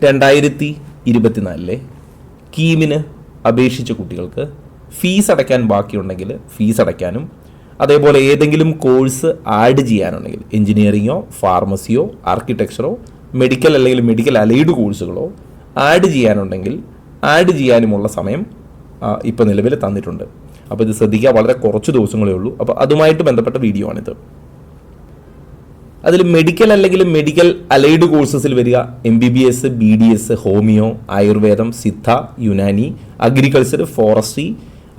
2024 കീമിന് അപേക്ഷിച്ച കുട്ടികൾക്ക് ഫീസ് അടയ്ക്കാൻ ബാക്കിയുണ്ടെങ്കിൽ ഫീസ് അടയ്ക്കാനും അതേപോലെ ഏതെങ്കിലും കോഴ്സ് ആഡ് ചെയ്യാനുണ്ടെങ്കിൽ എഞ്ചിനീയറിങ്ങോ ഫാർമസിയോ ആർക്കിടെക്ചറോ മെഡിക്കൽ അല്ലെങ്കിൽ മെഡിക്കൽ അലൈഡ് കോഴ്സുകളോ ആഡ് ചെയ്യാനുണ്ടെങ്കിൽ ആഡ് ചെയ്യാനുമുള്ള സമയം ഇപ്പോൾ നിലവിൽ തന്നിട്ടുണ്ട്. അപ്പോൾ ഇത് ശ്രദ്ധിക്കുക, വളരെ കുറച്ച് ദിവസങ്ങളേ ഉള്ളൂ. അപ്പോൾ അതുമായിട്ട് ബന്ധപ്പെട്ട വീഡിയോ ആണിത്. അതിൽ മെഡിക്കൽ അല്ലെങ്കിൽ മെഡിക്കൽ അലൈഡ് കോഴ്സസിൽ വരിക MBBS, BDS, ഹോമിയോ, ആയുർവേദം, സിദ്ധ, യുനാനി, അഗ്രികൾച്ചർ, ഫോറസ്ട്രി,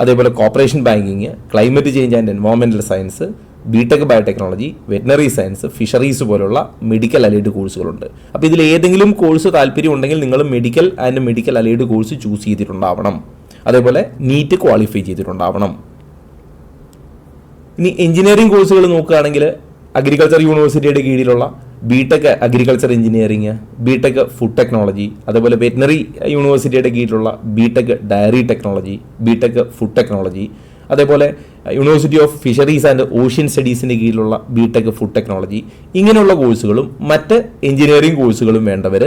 അതേപോലെ corporation banking, climate change and environmental science, BTech biotechnology, veterinary science, fisheries പോലുള്ള മെഡിക്കൽ അലൈഡ് കോഴ്സുകളുണ്ട്. അപ്പോൾ ഇതിൽ ഏതെങ്കിലും കോഴ്സ് താല്പര്യം ഉണ്ടെങ്കിൽ നിങ്ങൾ medical and medical allied course choose ചെയ്തിട്ടുണ്ടാവണം. അതേപോലെ നീറ്റ് ക്വാളിഫൈ ചെയ്തിട്ടുണ്ടാവണം. ഇനി എഞ്ചിനീയറിംഗ് കോഴ്സുകൾ നോക്കുകയാണെങ്കിൽ അഗ്രികൾച്ചർ യൂണിവേഴ്സിറ്റിയുടെ കീഴിലുള്ള BTech agriculture engineering, BTech food technology, അതേപോലെ വെറ്റിനറി യൂണിവേഴ്സിറ്റിയുടെ കീഴിലുള്ള BTech dairy technology, BTech food technology, അതേപോലെ university of fisheries and ocean സ്റ്റഡീസിൻ്റെ കീഴിലുള്ള ബിടെക് ഫുഡ് ടെക്നോളജി, ഇങ്ങനെയുള്ള കോഴ്സുകളും മറ്റ് എഞ്ചിനീയറിംഗ് കോഴ്സുകളും വേണ്ടവർ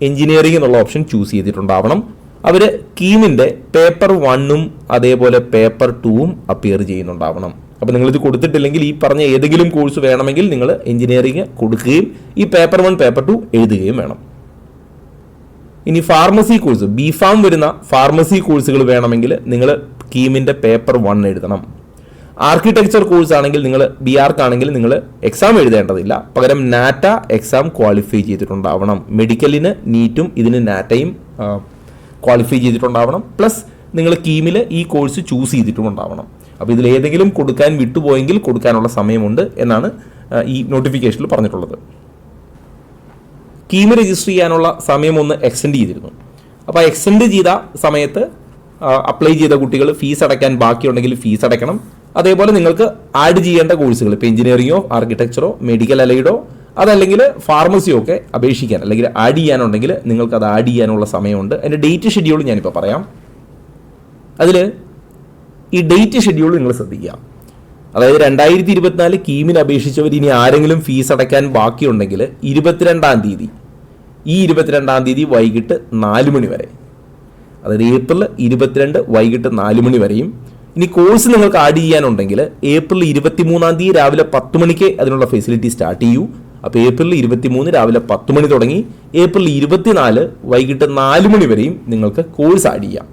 എഞ്ചിനീയറിംഗ് എന്നുള്ള ഓപ്ഷൻ ചൂസ് ചെയ്തിട്ടുണ്ടാവണം. അവർ കീമിൻ്റെ പേപ്പർ 1 അതേപോലെ പേപ്പർ 2 അപ്പിയർ ചെയ്യുന്നുണ്ടാവണം. അപ്പോൾ നിങ്ങളിത് കൊടുത്തിട്ടില്ലെങ്കിൽ ഈ പറഞ്ഞ ഏതെങ്കിലും കോഴ്സ് വേണമെങ്കിൽ നിങ്ങൾ എഞ്ചിനീയറിംഗ് കൊടുക്കുകയും ഈ പേപ്പർ 1 പേപ്പർ 2 എഴുതുകയും വേണം. ഇനി ഫാർമസി കോഴ്സ്, BPharm വരുന്ന ഫാർമസി കോഴ്സുകൾ വേണമെങ്കിൽ നിങ്ങൾ കീമിൻ്റെ പേപ്പർ 1 എഴുതണം. ആർക്കിടെക്ചർ കോഴ്സ് ആണെങ്കിൽ നിങ്ങൾ BArch ആണെങ്കിൽ നിങ്ങൾ എക്സാം എഴുതേണ്ടതില്ല, പകരം നാറ്റ എക്സാം ക്വാളിഫൈ ചെയ്തിട്ടുണ്ടാവണം. മെഡിക്കലിന് നീറ്റും ഇതിന് നാറ്റയും ക്വാളിഫൈ ചെയ്തിട്ടുണ്ടാവണം. പ്ലസ് നിങ്ങൾ കീമിൽ ഈ കോഴ്സ് ചൂസ് ചെയ്തിട്ടും ഉണ്ടാവണം. അപ്പോൾ ഇതിൽ ഏതെങ്കിലും കൊടുക്കാൻ വിട്ടുപോയെങ്കിൽ കൊടുക്കാനുള്ള സമയമുണ്ട് എന്നാണ് ഈ നോട്ടിഫിക്കേഷനിൽ പറഞ്ഞിട്ടുള്ളത്. കീം രജിസ്റ്റർ ചെയ്യാനുള്ള സമയം ഒന്ന് എക്സ്റ്റെൻഡ് ചെയ്തിരുന്നു. അപ്പോൾ എക്സ്റ്റെൻഡ് ചെയ്ത സമയത്ത് അപ്ലൈ ചെയ്ത കുട്ടികൾ ഫീസ് അടയ്ക്കാൻ ബാക്കിയുണ്ടെങ്കിൽ ഫീസ് അടയ്ക്കണം. അതേപോലെ നിങ്ങൾക്ക് ആഡ് ചെയ്യേണ്ട കോഴ്സുകൾ ഇപ്പോൾ എഞ്ചിനീയറിങ്ങോ ആർക്കിടെക്ചറോ മെഡിക്കൽ അലൈഡോ അതല്ലെങ്കിൽ ഫാർമസിയോ ഒക്കെ അപേക്ഷിക്കാൻ അല്ലെങ്കിൽ ആഡ് ചെയ്യാനുണ്ടെങ്കിൽ നിങ്ങൾക്ക് അത് ആഡ് ചെയ്യാനുള്ള സമയമുണ്ട്. അതിൻ്റെ ഡേറ്റ് ഷെഡ്യൂൾ ഞാനിപ്പോൾ പറയാം. അതിൽ ഈ ഡേറ്റ് ഷെഡ്യൂൾ നിങ്ങൾ ശ്രദ്ധിക്കുക. അതായത് 2024 കീമിന് അപേക്ഷിച്ചവർ ഇനി ആരെങ്കിലും ഫീസ് അടയ്ക്കാൻ ബാക്കിയുണ്ടെങ്കിൽ 22-ാം തീയതി, ഈ 22-ാം തീയതി വൈകിട്ട് 4 മണി വരെ, അതായത് ഏപ്രിൽ 22 വൈകിട്ട് 4 മണി വരെയും. ഇനി കോഴ്സ് നിങ്ങൾക്ക് ആഡ് ചെയ്യാനുണ്ടെങ്കിൽ ഏപ്രിൽ 23-ാം തീയതി രാവിലെ 10 മണിക്ക് അതിനുള്ള ഫെസിലിറ്റി സ്റ്റാർട്ട് ചെയ്യൂ. അപ്പോൾ ഏപ്രിൽ 23 രാവിലെ 10 മണി തുടങ്ങി ഏപ്രിൽ 24 വൈകിട്ട് 4 മണി വരെയും നിങ്ങൾക്ക് കോഴ്സ് ആഡ് ചെയ്യാം.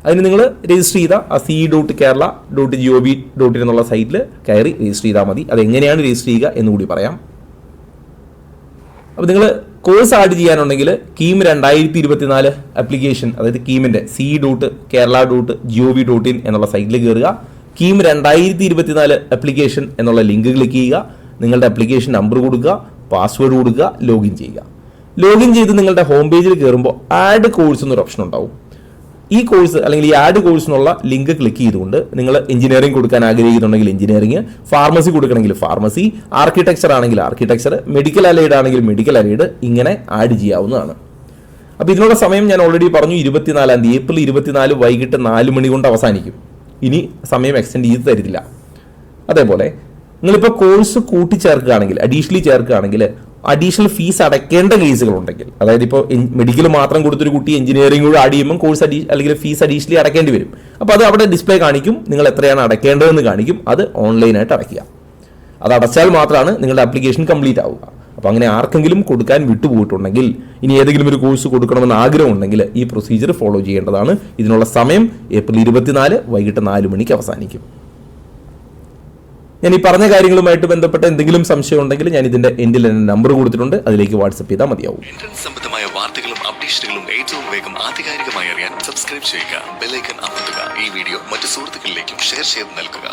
അതിന് നിങ്ങൾ രജിസ്റ്റർ ചെയ്ത ce.gov.in എന്നുള്ള സൈറ്റിൽ കയറി രജിസ്റ്റർ ചെയ്താൽ മതി. അതെങ്ങനെയാണ് രജിസ്റ്റർ ചെയ്യുക എന്നുകൂടി പറയാം. അപ്പോൾ നിങ്ങൾ കോഴ്സ് ആഡ് ചെയ്യാനുണ്ടെങ്കിൽ കീം 2024 ആപ്ലിക്കേഷൻ, അതായത് കീമിൻ്റെ ce.kerala.gov.in എന്നുള്ള സൈറ്റിൽ കയറുക. കീം 2024 ആപ്ലിക്കേഷൻ എന്നുള്ള ലിങ്ക് ക്ലിക്ക് ചെയ്യുക. നിങ്ങളുടെ ആപ്ലിക്കേഷൻ നമ്പർ കൊടുക്കുക, പാസ്വേഡ് കൊടുക്കുക, ലോഗിൻ ചെയ്യുക. ലോഗിൻ ചെയ്ത് നിങ്ങളുടെ ഹോം പേജിൽ കയറുമ്പോൾ ആഡ് കോഴ്സ് എന്നൊരു ഓപ്ഷൻ ഉണ്ടാവും. ഈ കോഴ്സ് അല്ലെങ്കിൽ ഈ ആഡ് കോഴ്സിനുള്ള ലിങ്ക് ക്ലിക്ക് ചെയ്തുകൊണ്ട് നിങ്ങൾ എഞ്ചിനീയറിംഗ് കൊടുക്കാൻ ആഗ്രഹിക്കുന്നുണ്ടെങ്കിൽ എഞ്ചിനീയറിംഗ്, ഫാർമസി കൊടുക്കണമെങ്കിൽ ഫാർമസി, ആർക്കിടെക്ചർ ആണെങ്കിൽ ആർക്കിടെക്ചർ, മെഡിക്കൽ അലൈഡ് ആണെങ്കിൽ മെഡിക്കൽ അലൈഡ്, ഇങ്ങനെ ആഡ് ചെയ്യാവുന്നതാണ്. അപ്പോൾ ഇതിനുള്ള സമയം ഞാൻ ഓൾറെഡി പറഞ്ഞു, 24-ാം തീയതി ഏപ്രിൽ 24 വൈകിട്ട് 4 മണി കൊണ്ട് അവസാനിക്കും. ഇനി സമയം എക്സ്റ്റെൻഡ് ചെയ്ത് തരില്ല. അതേപോലെ നിങ്ങളിപ്പോൾ കോഴ്സ് കൂട്ടിച്ചേർക്കുകയാണെങ്കിൽ അഡീഷണലി ചേർക്കുകയാണെങ്കിൽ അഡീഷണൽ ഫീസ് അടയ്ക്കേണ്ട കേസുകളുണ്ടെങ്കിൽ, അതായത് ഇപ്പോൾ മെഡിക്കൽ മാത്രം കൊടുത്തൊരു കുട്ടി എഞ്ചിനീയറിംഗ് കൂടെ ആഡ് ചെയ്യുമ്പോൾ കോഴ്സ് അല്ലെങ്കിൽ ഫീസ് അഡീഷണലി അടയ്ക്കേണ്ടി വരും. അപ്പോൾ അത് അവിടെ ഡിസ്പ്ലേ കാണിക്കും, നിങ്ങൾ എത്രയാണ് അടയ്ക്കേണ്ടതെന്ന് കാണിക്കും. അത് ഓൺലൈനായിട്ട് അടയ്ക്കുക. അത് അടച്ചാൽ മാത്രമാണ് നിങ്ങളുടെ ആപ്ലിക്കേഷൻ കംപ്ലീറ്റ് ആവുക. അപ്പോൾ അങ്ങനെ ആർക്കെങ്കിലും കൊടുക്കാൻ വിട്ടുപോയിട്ടുണ്ടെങ്കിൽ, ഇനി ഏതെങ്കിലും ഒരു കോഴ്സ് കൊടുക്കണമെന്ന് ആഗ്രഹമുണ്ടെങ്കിൽ ഈ പ്രൊസീജിയർ ഫോളോ ചെയ്യേണ്ടതാണ്. ഇതിനുള്ള സമയം ഏപ്രിൽ 24 വൈകിട്ട് 4 മണിക്ക് അവസാനിക്കും. ഞാൻ ഈ പറഞ്ഞ കാര്യങ്ങളുമായിട്ട് ബന്ധപ്പെട്ട എന്തെങ്കിലും സംശയം ഉണ്ടെങ്കിൽ ഞാൻ ഇതിന്റെ എൻഡിൽ നമ്പർ കൊടുത്തിട്ടുണ്ട്, അതിലേക്ക് വാട്സ്ആപ്പ് ചെയ്താൽ മതിയാവും. സംബന്ധമായ വാർത്തകളും അപ്ഡേഷനുകളും ഏറ്റവും വേഗം ആധികാരികമായി അറിയാൻ സബ്സ്ക്രൈബ് ചെയ്യുക, ബെൽ ഐക്കൺ അമർത്തുക. ഈ വീഡിയോ മറ്റു സുഹൃത്തുക്കളിലേക്കും ഷെയർ ചെയ്ത് നൽകുക.